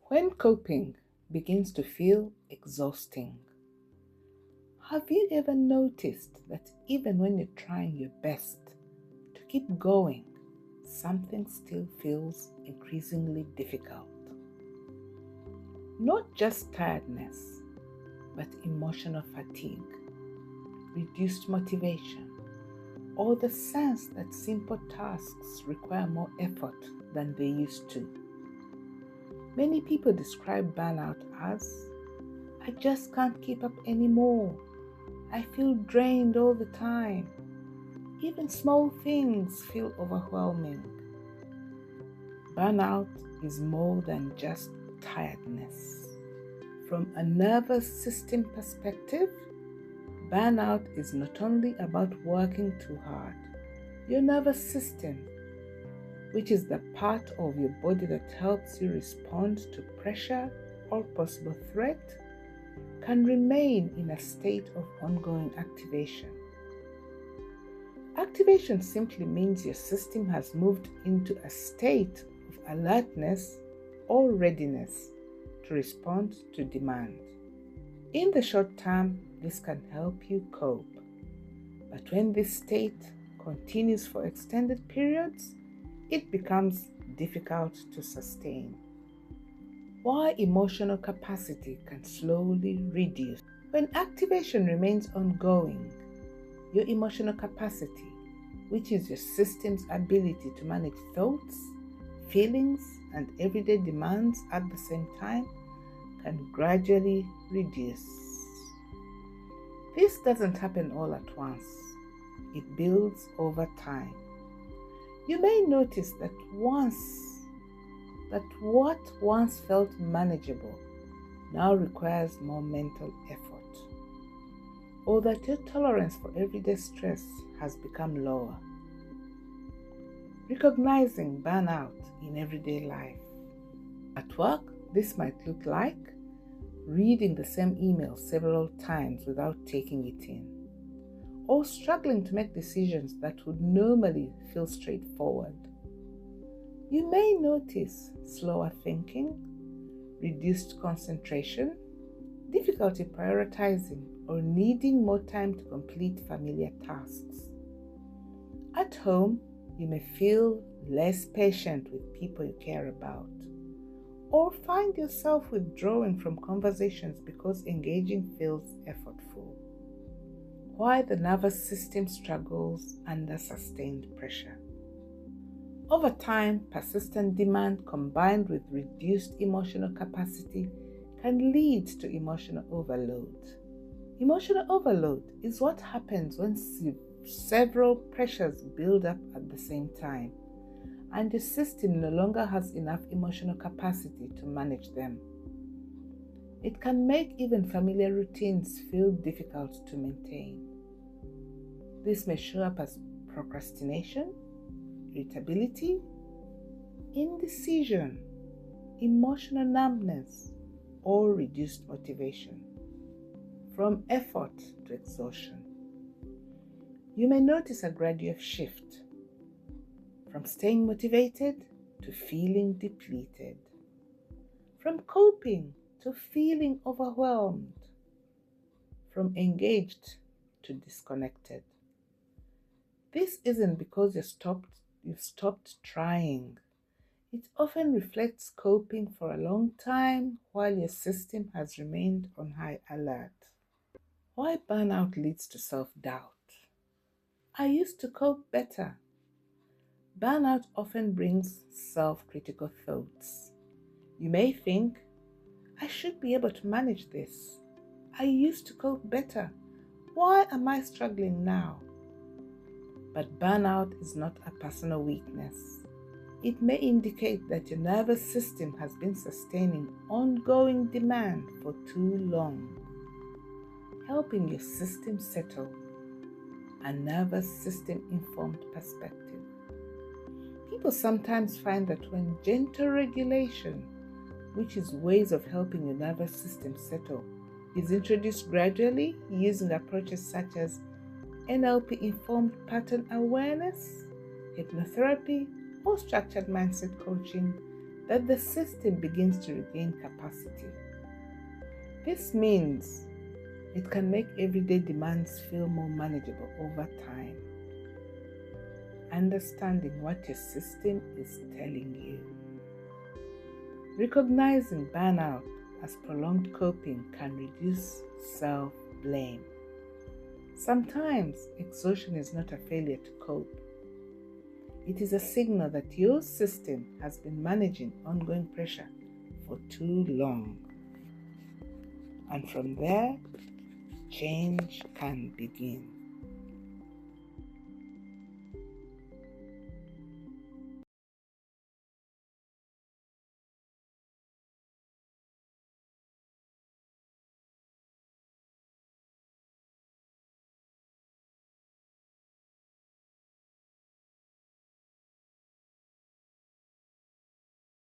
When coping begins to feel exhausting, have you ever noticed that even when you're trying your best to keep going, something still feels increasingly difficult? Not just tiredness, but emotional fatigue, reduced motivation, or the sense that simple tasks require more effort than they used to. Many people describe burnout as, "I just can't keep up anymore. I feel drained all the time. Even small things feel overwhelming." Burnout is more than just tiredness. From a nervous system perspective, burnout is not only about working too hard. Your nervous system, which is the part of your body that helps you respond to pressure or possible threat, can remain in a state of ongoing activation. Activation simply means your system has moved into a state of alertness or readiness to respond to demand. In the short term, this can help you cope. But when this state continues for extended periods, it becomes difficult to sustain. Why emotional capacity can slowly reduce. When activation remains ongoing, your emotional capacity, which is your system's ability to manage thoughts, feelings, and everyday demands at the same time, can gradually reduce. This doesn't happen all at once. It builds over time. You may notice that what once felt manageable now requires more mental effort, or that your tolerance for everyday stress has become lower. Recognizing burnout in everyday life. At work, this might look like reading the same email several times without taking it in, or struggling to make decisions that would normally feel straightforward. You may notice slower thinking, reduced concentration, difficulty prioritizing, or needing more time to complete familiar tasks. At home, you may feel less patient with people you care about, or find yourself withdrawing from conversations because engaging feels effortful. Why the nervous system struggles under sustained pressure. Over time, persistent demand combined with reduced emotional capacity can lead to emotional overload. Emotional overload is what happens when several pressures build up at the same time, and your system no longer has enough emotional capacity to manage them. It can make even familiar routines feel difficult to maintain. This may show up as procrastination, irritability, indecision, emotional numbness, or reduced motivation. From effort to exhaustion. You may notice a gradual shift from staying motivated to feeling depleted, from coping to feeling overwhelmed, from engaged to disconnected. This isn't because you've stopped trying. It often reflects coping for a long time while your system has remained on high alert. Why burnout leads to self-doubt. I used to cope better. Burnout often brings self-critical thoughts. You may think, "I should be able to manage this. I used to cope better. Why am I struggling now?" But burnout is not a personal weakness. It may indicate that your nervous system has been sustaining ongoing demand for too long. Helping your system settle, a nervous system informed perspective. People sometimes find that when gentle regulation, which is ways of helping your nervous system settle, is introduced gradually using approaches such as NLP-informed pattern awareness, hypnotherapy, or structured mindset coaching, that the system begins to regain capacity. This means it can make everyday demands feel more manageable over time. Understanding what your system is telling you. Recognizing burnout as prolonged coping can reduce self-blame. Sometimes exhaustion is not a failure to cope. It is a signal that your system has been managing ongoing pressure for too long. And from there, change can begin.